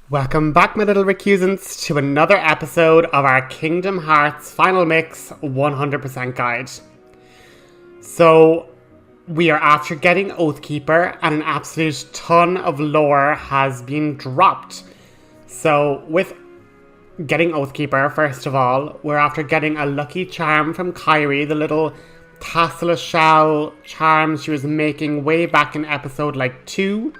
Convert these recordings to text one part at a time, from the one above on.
Welcome back, my little recusants, to another episode of our Kingdom Hearts Final Mix 100% guide. So, we are after getting Oathkeeper, and an absolute ton of lore has been dropped. So, with getting Oathkeeper, first of all, we're after getting a lucky charm from Kairi, the little tasseless shell charm she was making way back in episode 2.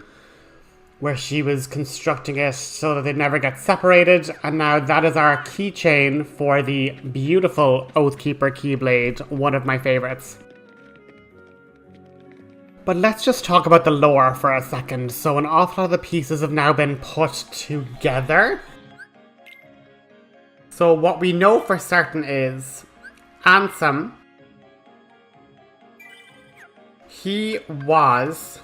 Where she was constructing it so that they'd never get separated, and now that is our keychain for the beautiful Oathkeeper Keyblade, one of my favourites. But let's just talk about the lore for a second. So an awful lot of the pieces have now been put together. So what we know for certain is Ansem, he was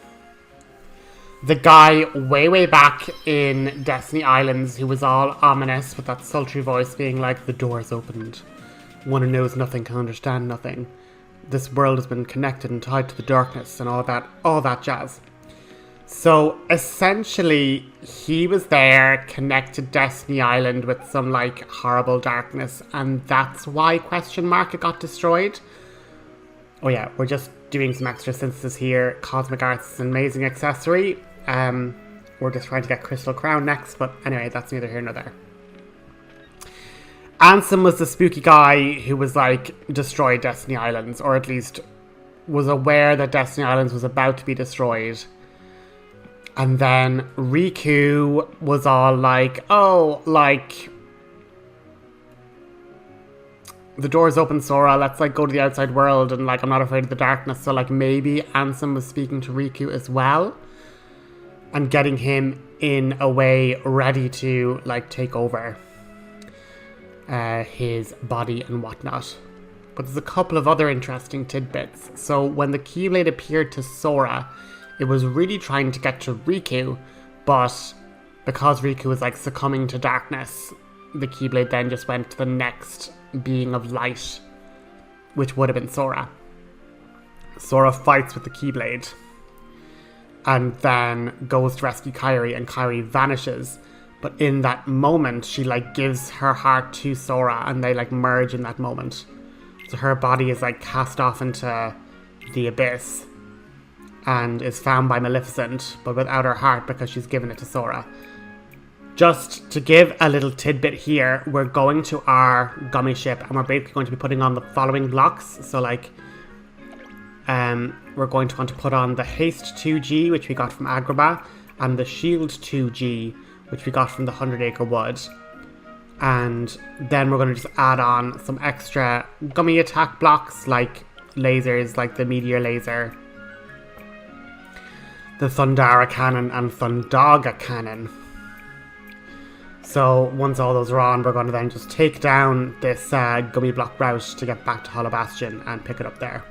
the guy way back in Destiny Islands who was all ominous with that sultry voice being like, the door's opened. One who knows nothing can understand nothing. This world has been connected and tied to the darkness and all that jazz. So essentially, he was there connected Destiny Island with some horrible darkness, and that's why it got destroyed. Oh yeah, we're just doing some extra synthesis here. Cosmic Arts is an amazing accessory. We're just trying to get Crystal Crown next, but anyway, that's neither here nor there. Ansem was the spooky guy who was destroyed Destiny Islands, or at least was aware that Destiny Islands was about to be destroyed. And then Riku was all the door's open, Sora, let's go to the outside world, and I'm not afraid of the darkness. So maybe Ansem was speaking to Riku as well and getting him in a way ready to take over his body and whatnot. But there's a couple of other interesting tidbits. So when the Keyblade appeared to Sora, it was really trying to get to Riku, but because Riku was succumbing to darkness, the Keyblade then just went to the next being of light, which would have been Sora. Sora fights with the Keyblade and then goes to rescue Kairi, and Kairi vanishes. But in that moment, she gives her heart to Sora, and they merge in that moment. So her body is cast off into the abyss and is found by Maleficent, but without her heart because she's given it to Sora. Just to give a little tidbit here, we're going to our gummy ship and we're basically going to be putting on the following blocks. So we're going to want to put on the Haste 2G, which we got from Agrabah, and the Shield 2G, which we got from the 100 Acre Wood. And then we're going to just add on some extra gummy attack blocks lasers, the Meteor Laser, the Thundara Cannon, and Thundaga Cannon. So once all those are on, we're going to then just take down this gummy block route to get back to Hollow Bastion and pick it up there.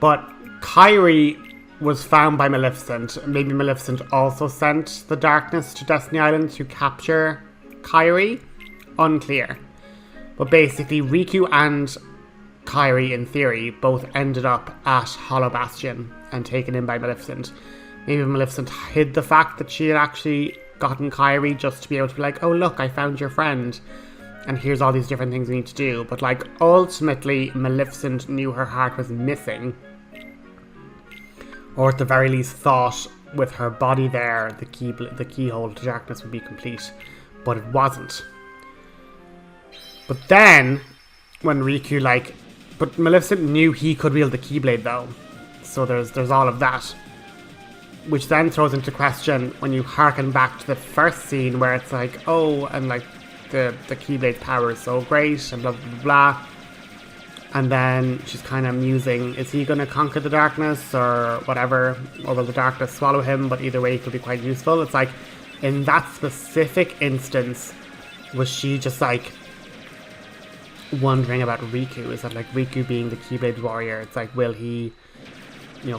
But Kairi was found by Maleficent. Maybe Maleficent also sent the darkness to Destiny Island to capture Kairi? Unclear. But basically, Riku and Kairi, in theory, both ended up at Hollow Bastion and taken in by Maleficent. Maybe Maleficent hid the fact that she had actually gotten Kairi just to be able to be oh look, I found your friend, and here's all these different things we need to do. But ultimately, Maleficent knew her heart was missing, or at the very least thought with her body there, the keyhole to darkness would be complete, but it wasn't. But then, when Riku but Maleficent knew he could wield the Keyblade though, so there's all of that. Which then throws into question when you harken back to the first scene where it's oh, and the Keyblade's power is so great and blah blah blah. And then she's kind of musing, is he going to conquer the darkness or whatever? Or will the darkness swallow him? But either way, it could be quite useful. It's in that specific instance, was she just wondering about Riku? Is that Riku being the Keyblade warrior? It's will he,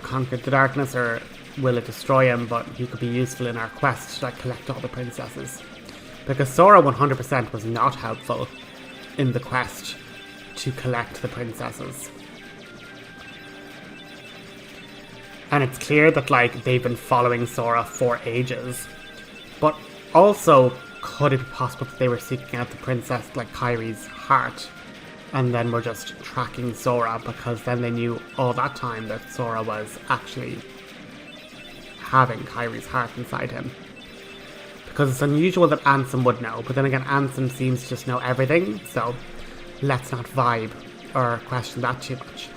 conquer the darkness, or will it destroy him? But he could be useful in our quest to collect all the princesses. Because Sora 100% was not helpful in the quest to collect the princesses. And it's clear that they've been following Sora for ages. But Also, could it be possible that they were seeking out the princess, like Kairi's heart, and then were just tracking Sora because then they knew all that time that Sora was actually having Kairi's heart inside him? Because it's unusual that Ansem would know, but then again, Ansem seems to just know everything, so let's not vibe or question that too much.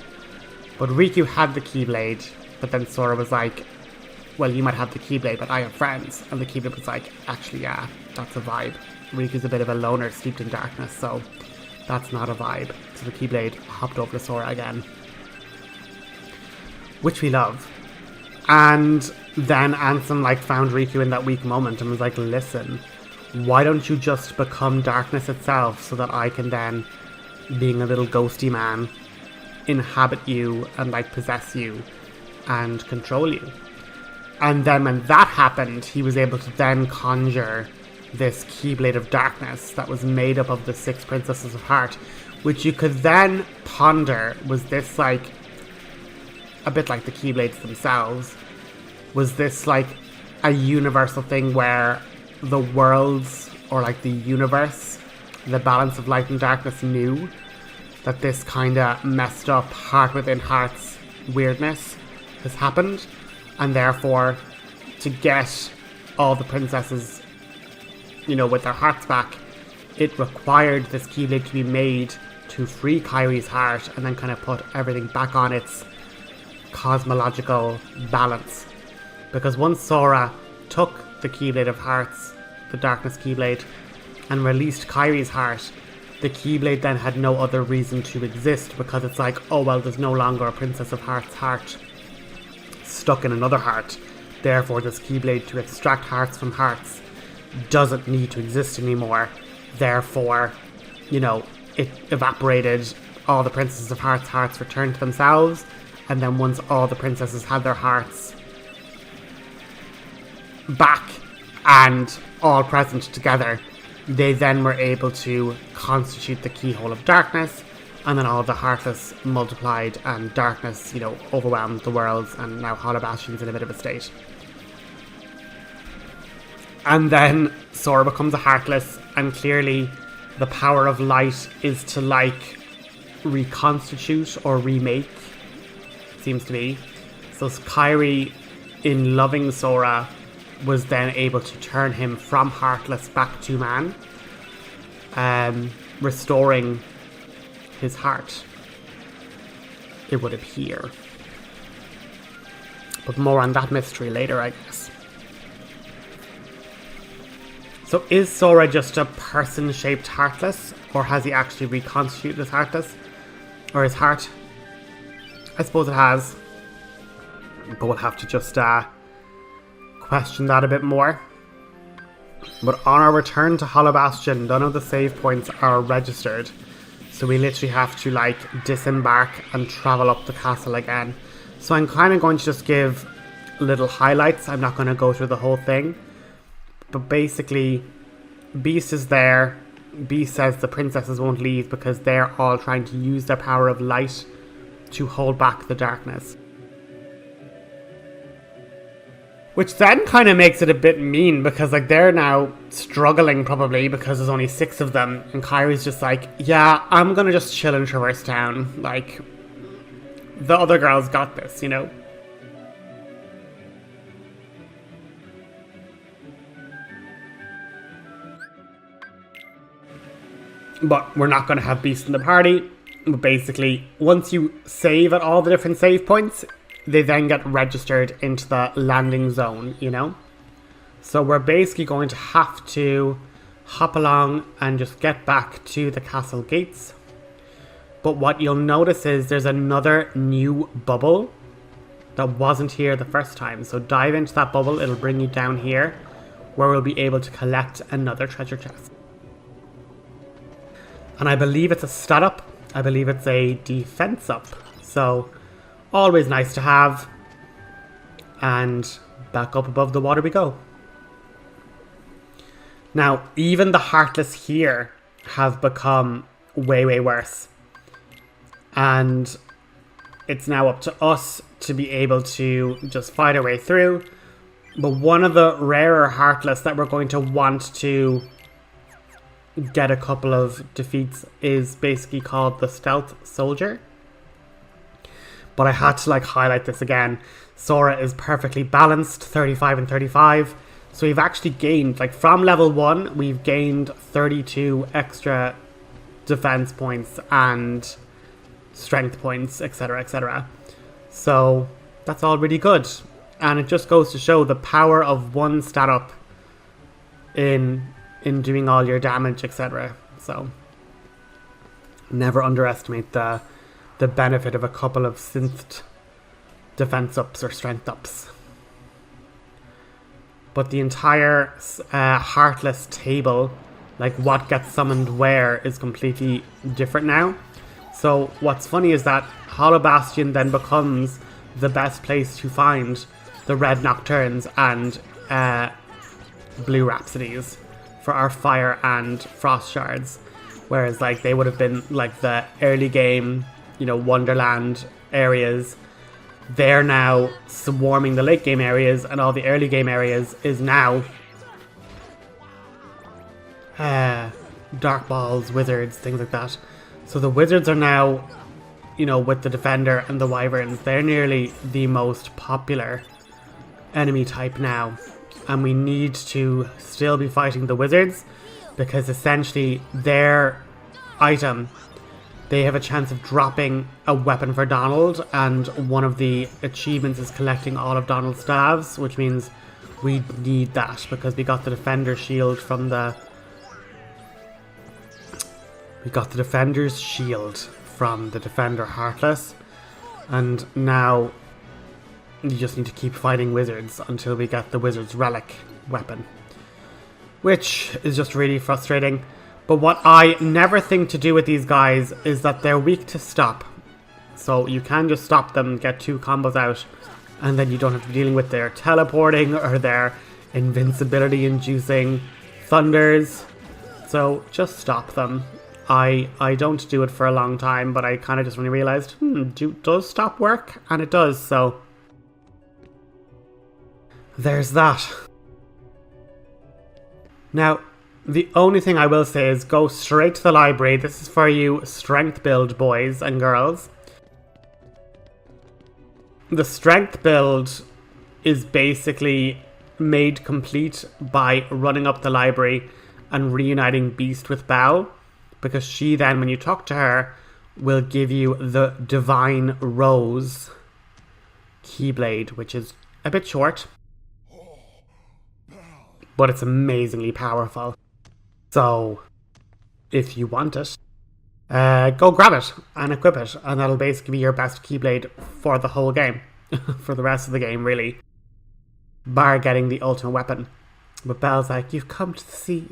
But Riku had the Keyblade, but then Sora was like, well, you might have the Keyblade, but I have friends. And the Keyblade was like, actually, yeah, that's a vibe. Riku's a bit of a loner steeped in darkness, so that's not a vibe. So the Keyblade hopped over to Sora again, which we love. And then Ansem like found Riku in that weak moment and was like, listen, why don't you just become darkness itself so that I can then, being a little ghosty man, inhabit you and like possess you and control you. And then when that happened, he was able to then conjure this Keyblade of Darkness that was made up of the 6 Princesses of Heart, which you could then ponder, was this like, a bit like the Keyblades themselves, was this like a universal thing where the worlds, or like the universe, the balance of light and darkness knew that this kind of messed up heart within hearts weirdness has happened, and therefore to get all the princesses, you know, with their hearts back, it required this Keyblade to be made to free Kairi's heart and then kind of put everything back on its cosmological balance. Because once Sora took the Keyblade of Hearts, the Darkness Keyblade, and released Kairi's heart, the Keyblade then had no other reason to exist, because it's like, oh well, there's no longer a Princess of Hearts heart stuck in another heart. Therefore, this Keyblade to extract hearts from hearts doesn't need to exist anymore. Therefore, you know, it evaporated. All the Princesses of Hearts hearts returned to themselves, and then once all the princesses had their hearts back and all present together, they then were able to constitute the Keyhole of Darkness, and then all the Heartless multiplied and darkness, you know, overwhelmed the worlds, and now Hollow Bastion's in a bit of a state. And then Sora becomes a Heartless, and clearly the power of light is to like reconstitute or remake, seems to be. So Kairi, in loving Sora, was then able to turn him from Heartless back to man, restoring his heart, it would appear. But more on that mystery later, I guess. So is Sora just a person-shaped Heartless, or has he actually reconstituted his Heartless? Or his heart? I suppose it has. But we'll have to just question that a bit more. But on our return to Hollow Bastion, none of the save points are registered. So we literally have to like disembark and travel up the castle again. So I'm kind of going to just give little highlights. I'm not going to go through the whole thing. But basically, Beast is there. Beast says the princesses won't leave because they're all trying to use their power of light to hold back the darkness. Which then kind of makes it a bit mean, because like they're now struggling probably because there's only 6 of them, and Kairi's just like, yeah, I'm gonna just chill in Traverse Town, like the other girls got this, you know? But we're not gonna have Beast in the party. But basically, once you save at all the different save points, they then get registered into the landing zone, you know? So we're basically going to have to hop along and just get back to the castle gates. But what you'll notice is there's another new bubble that wasn't here the first time. So dive into that bubble, it'll bring you down here, where we'll be able to collect another treasure chest. And I believe it's a stat up. I believe it's a defense up. So always nice to have. And back up above the water we go. Now, even the Heartless here have become way, way worse. And it's now up to us to be able to just fight our way through. But one of the rarer heartless that we're going to want to get a couple of defeats is basically called the Stealth Soldier. But I had to like highlight this again. Sora is perfectly balanced, 35 and 35. So we've actually gained, like from level 1, we've gained 32 extra defense points and strength points, etc, etc. So that's all really good. And it just goes to show the power of one stat up in doing all your damage, etc. So never underestimate the benefit of a couple of synthed defense ups or strength ups. But the entire heartless table, like what gets summoned where, is completely different now. So what's funny is that Hollow Bastion then becomes the best place to find the red Nocturnes and blue Rhapsodies for our fire and frost shards. Whereas like they would have been like the early game, you know, Wonderland areas. They're now swarming the late game areas, and all the early game areas is now dark balls, wizards, things like that. So the wizards are now, you know, with the defender and the wyverns, they're nearly the most popular enemy type now. And we need to still be fighting the wizards because essentially their item, they have a chance of dropping a weapon for Donald, and one of the achievements is collecting all of Donald's staves, which means we need that because we got the defender shield from the... We got the defender's shield from the defender heartless, and now you just need to keep fighting wizards until we get the wizard's relic weapon, which is just really frustrating. But what I never think to do with these guys is that they're weak to stop. So you can just stop them, get 2 combos out, and then you don't have to be dealing with their teleporting or their invincibility inducing thunders. So just stop them. I don't do it for a long time, but I kind of just really realized, does stop work? And it does, so there's that. Now, the only thing I will say is go straight to the library. This is for you strength build boys and girls. The strength build is basically made complete by running up the library and reuniting Beast with Belle, because she then, when you talk to her, will give you the Divine Rose Keyblade, which is a bit short, but it's amazingly powerful. So, if you want it, go grab it and equip it, and that'll basically be your best Keyblade for the whole game. For the rest of the game, really. Bar getting the ultimate weapon. But Belle's like, you've come to seal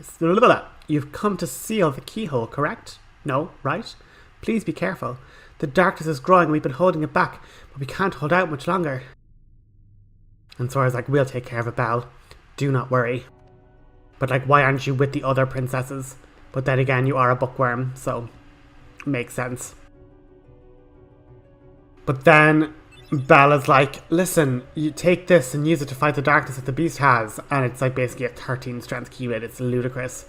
the keyhole, correct? No, right? Please be careful. The darkness is growing and we've been holding it back, but we can't hold out much longer. And Sora's like, we'll take care of it, Belle. Do not worry. But like, why aren't you with the other princesses? But then again, you are a bookworm, so makes sense. But then Bella's like, listen, you take this and use it to fight the darkness that the beast has. And it's like basically a 13 strength Keyblade. It's ludicrous.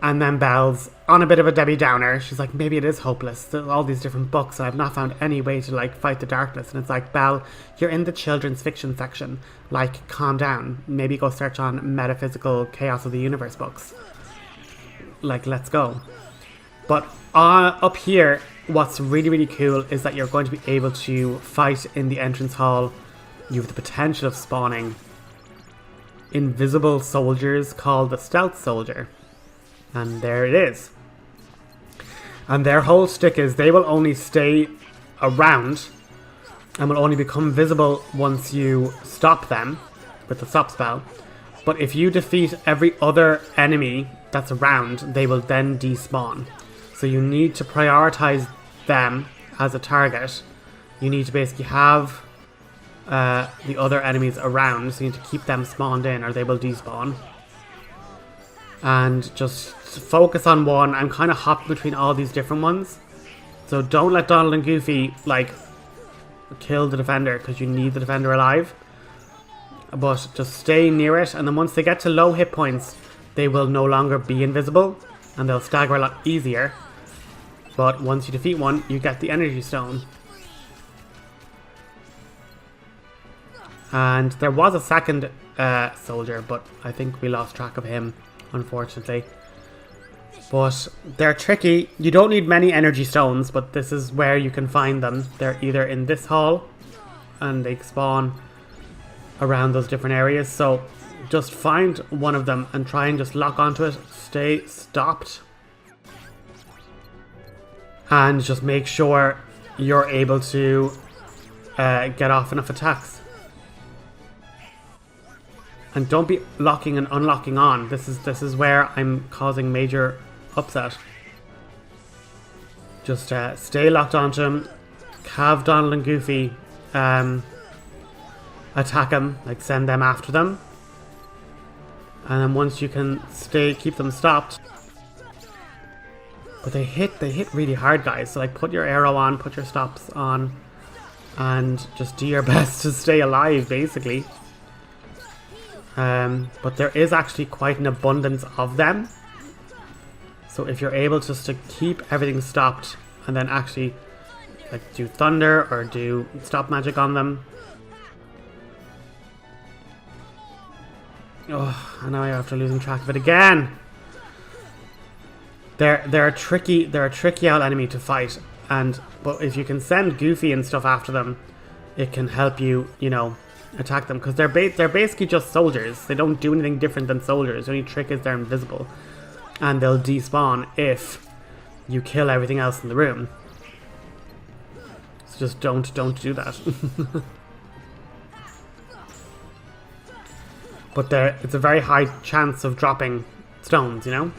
And then Belle's on a bit of a Debbie Downer. She's like, maybe it is hopeless. There's all these different books and I've not found any way to like fight the darkness. And it's like, Belle, you're in the children's fiction section. Like, calm down. Maybe go search on Metaphysical Chaos of the Universe books. Like, let's go. But up here, what's really, really cool is that you're going to be able to fight in the entrance hall. You have the potential of spawning invisible soldiers called the Stealth Soldier. And there it is. And their whole shtick is they will only stay around and will only become visible once you stop them with the stop spell. But if you defeat every other enemy that's around, they will then despawn. So you need to prioritize them as a target. You need to basically have the other enemies around, so you need to keep them spawned in or they will despawn. And just focus on one. I'm kind of hopping between all these different ones. So don't let Donald and Goofy like kill the defender, because you need the defender alive. but just stay near it, and then once they get to low hit points, they will no longer be invisible, and they'll stagger a lot easier. But once you defeat one, you get the energy stone. And there was a second soldier, but I think we lost track of him, unfortunately. But they're tricky. You don't need many energy stones, but this is where you can find them. They're either in this hall, and they spawn around those different areas. So just find one of them and try and just lock onto it. Stay stopped. And just make sure you're able to get off enough attacks. And don't be locking and unlocking on. This is where I'm causing major upset. Just stay locked onto him. Have Donald and Goofy attack him, like send them after them. And then once you can keep them stopped. But they hit really hard, guys. So like put your arrow on, put your stops on, and just do your best to stay alive, basically. But there is actually quite an abundance of them. So if you're able just to keep everything stopped and then actually like do thunder or do stop magic on them. Oh, and now I after losing track of it again. They're a tricky old enemy to fight, but if you can send Goofy and stuff after them, it can help you, you know, attack them, because they're basically just soldiers. They don't do anything different than soldiers. The only trick is they're invisible, and they'll despawn if you kill everything else in the room. So just don't do that. But it's a very high chance of dropping stones, you know.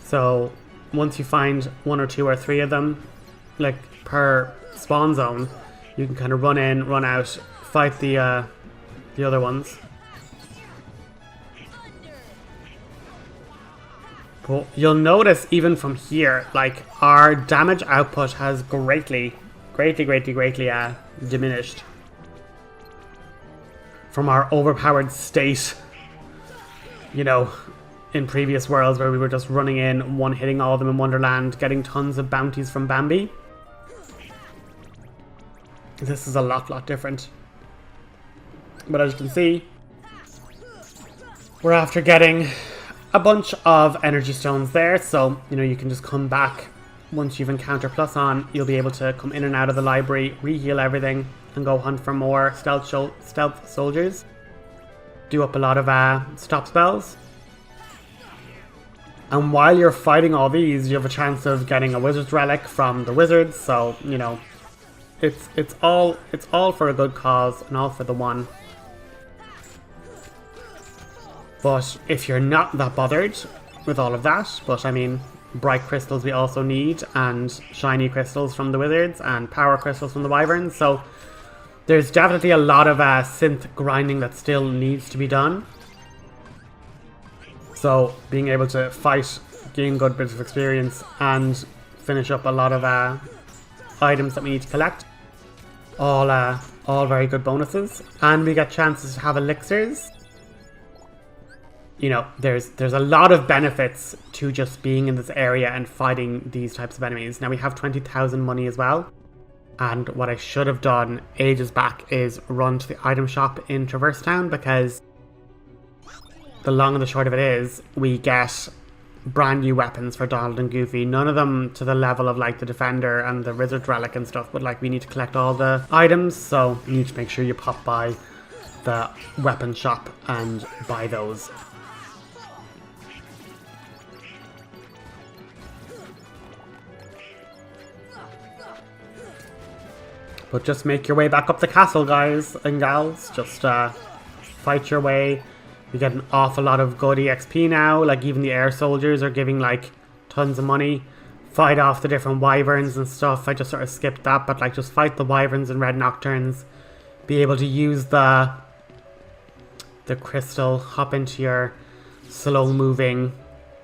So once you find 1 or 2 or 3 of them, like per spawn zone, you can kind of run in, run out, fight the other ones. But you'll notice even from here, like our damage output has greatly diminished from our overpowered state, you know, in previous worlds where we were just running in, one-hitting all of them in Wonderland, getting tons of bounties from Bambi. This is a lot different. But as you can see, we're after getting a bunch of energy stones there, so you know you can just come back once you've encountered plus on. You'll be able to come in and out of the library, re-heal everything, and go hunt for more stealth soldiers. Do up a lot of stop spells. And while you're fighting all these, you have a chance of getting a wizard's relic from the wizards. So you know, it's all for a good cause and all for the one. But if you're not that bothered with all of that, but I mean, bright crystals we also need, and shiny crystals from the wizards, and power crystals from the wyverns. So there's definitely a lot of synth grinding that still needs to be done. So being able to fight, gain good bits of experience, and finish up a lot of items that we need to collect. All very good bonuses. And we get chances to have elixirs. You know, there's a lot of benefits to just being in this area and fighting these types of enemies. Now we have 20,000 money as well. And what I should have done ages back is run to the item shop in Traverse Town, because the long and the short of it is, we get brand new weapons for Donald and Goofy. None of them to the level of like the Defender and the Wizard Relic and stuff, but like we need to collect all the items, so you need to make sure you pop by the weapon shop and buy those. But just make your way back up the castle, guys and gals. Just fight your way. You get an awful lot of good EXP now. Like even the air soldiers are giving like tons of money. Fight off the different wyverns and stuff. I just sort of skipped that, but like just fight the wyverns and red nocturnes. Be able to use the crystal. Hop into your slow moving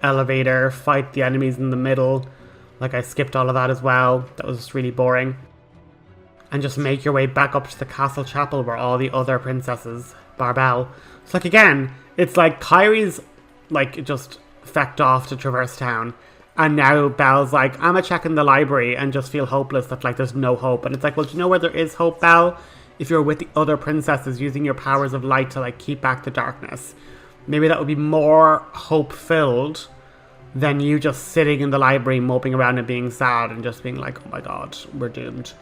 elevator. Fight the enemies in the middle. Like I skipped all of that as well. That was just really boring. and just make your way back up to the castle chapel where all the other princesses bar Belle. So like again, it's like Kairi's like just fecked off to traverse town, and now Belle's like, I'm a check in the library and just feel hopeless that like there's no hope. And it's like, well, do you know where there is hope, Belle? If you're with the other princesses using your powers of light to like keep back the darkness. Maybe that would be more hope-filled than you just sitting in the library moping around and being sad and just being like, oh my god, we're doomed.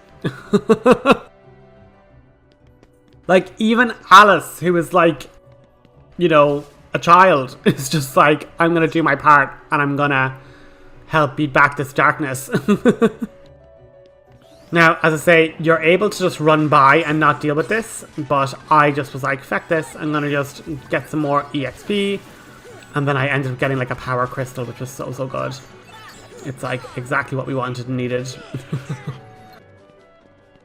Like, even Alice, who is like, you know, a child, is just like, I'm gonna do my part and I'm gonna help beat back this darkness. Now, as I say, you're able to just run by and not deal with this, but I just was like, feck this, I'm gonna just get some more EXP, and then I ended up getting like a power crystal, which was so good. It's like exactly what we wanted and needed.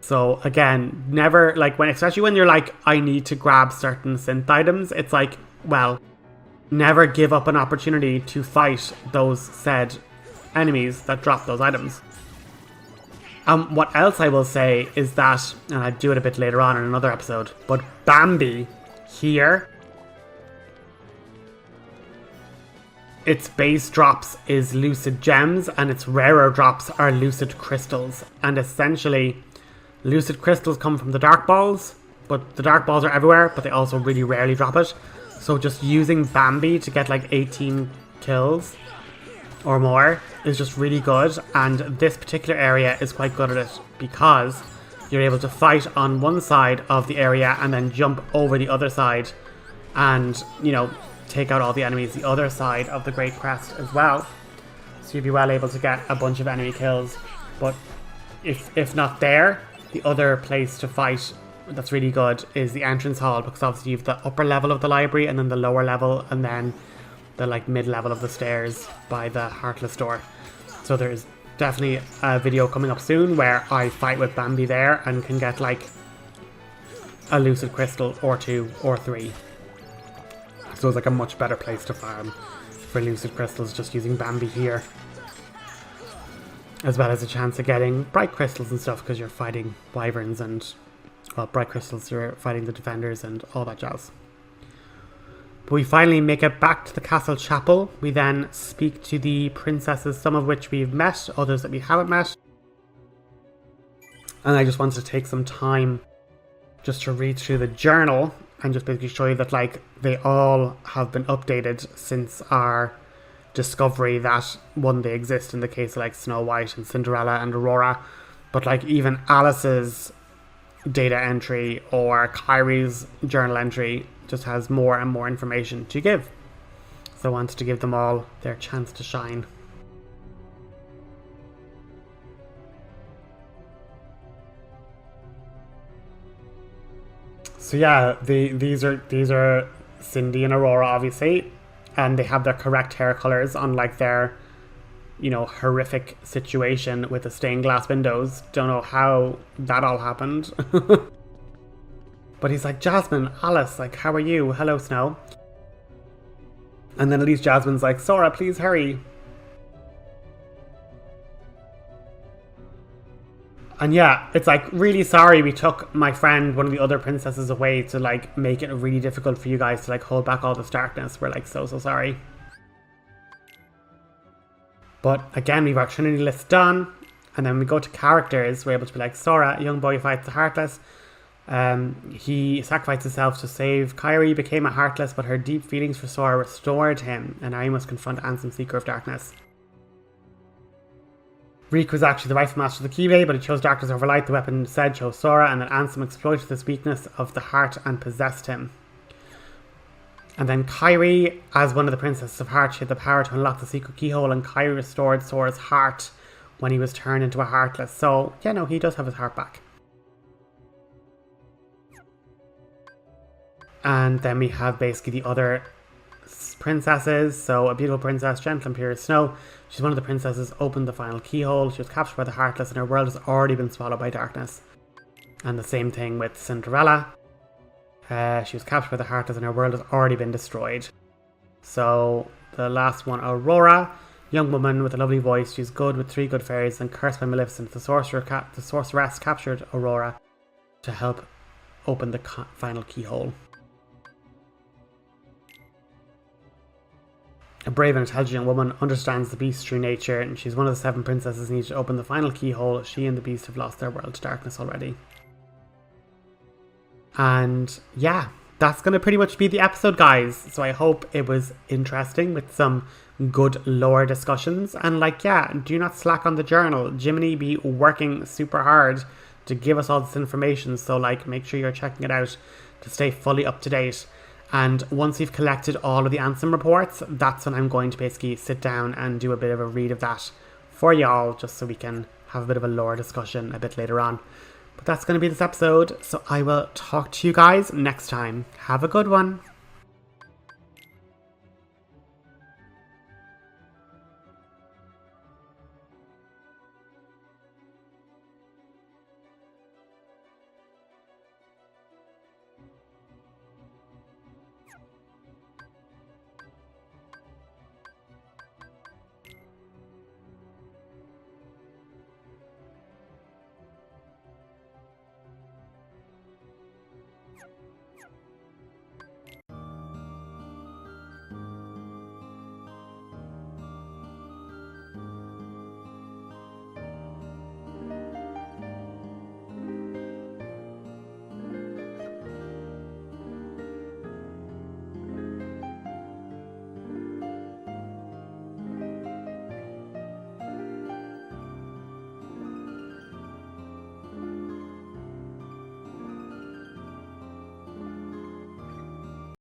So again, never, like, especially when you're like, I need to grab certain synth items, it's like, well, never give up an opportunity to fight those said enemies that drop those items. What else I will say is that, and I'll do it a bit later on in another episode, but Bambi here, its base drops is lucid gems and its rarer drops are lucid crystals. And essentially, lucid crystals come from the dark balls, but the dark balls are everywhere, but they also really rarely drop it. So just using Bambi to get like 18 kills or more is just really good, and this particular area is quite good at it because you're able to fight on one side of the area and then jump over the other side and, you know, take out all the enemies the other side of the Great Crest as well. So you'll be well able to get a bunch of enemy kills. But if not there, the other place to fight that's really good is the entrance hall, because obviously you have the upper level of the library and then the lower level and then the like mid level of the stairs by the Heartless door. So there's definitely a video coming up soon where I fight with Bambi there and can get like a lucid crystal or 2 or 3. So it's like a much better place to farm for lucid crystals just using Bambi here. As well as a chance of getting bright crystals and stuff because you're fighting wyverns and, well, bright crystals, you're fighting the defenders and all that jazz. But we finally make it back to the castle chapel. We then speak to the princesses, some of which we've met, others that we haven't met. And I just wanted to take some time just to read through the journal and just basically show you that like they all have been updated since our discovery that, one, they exist in the case of like Snow White and Cinderella and Aurora, but like even Alice's data entry or Kairi's journal entry just has more and more information to give. So I wanted to give them all their chance to shine. So yeah, these are Cindy and Aurora, obviously, and they have their correct hair colors, unlike their, you know, horrific situation with the stained glass windows. Don't know how that all happened. But he's like, Jasmine, Alice, like, how are you? Hello, Snow. And then at least Jasmine's like, Sora, please hurry. And yeah, it's like, really sorry we took my friend, one of the other princesses, away to like make it really difficult for you guys to like hold back all this darkness. We're like so sorry. But again, we've our Trinity list done. And then we go to characters. We're able to be like, Sora, a young boy fights the Heartless. He sacrificed himself to save Kairi, became a Heartless, but her deep feelings for Sora restored him, and now he must confront Ansem, Seeker of Darkness. Reek was actually the rightful master of the keyblade, but he chose darkness over light. The weapon said chose Sora, and then Ansem exploited this weakness of the heart and possessed him. And then Kairi, as one of the princesses of heart, she had the power to unlock the secret keyhole, and Kairi restored Sora's heart when he was turned into a Heartless. So, yeah, no, he does have his heart back. And then we have basically the other princesses. So a beautiful princess, gentle and pure as snow. She's one of the princesses, opened the final keyhole. She was captured by the Heartless and her world has already been swallowed by darkness. And the same thing with Cinderella. She was captured by the Heartless and her world has already been destroyed. So the last one, Aurora. young woman with a lovely voice. She's good with 3 good fairies and cursed by Maleficent. The sorceress captured Aurora to help open the final keyhole. A brave and intelligent young woman understands the beast's true nature, and she's one of the 7 princesses needed to open the final keyhole. She and the beast have lost their world to darkness already. And yeah, that's going to pretty much be the episode, guys. So I hope it was interesting with some good lore discussions. And like, yeah, do not slack on the journal. Jiminy be working super hard to give us all this information. So like, make sure you're checking it out to stay fully up to date. And once we've collected all of the Ansem reports, that's when I'm going to basically sit down and do a bit of a read of that for y'all, just so we can have a bit of a lore discussion a bit later on. But that's going to be this episode, so I will talk to you guys next time. Have a good one.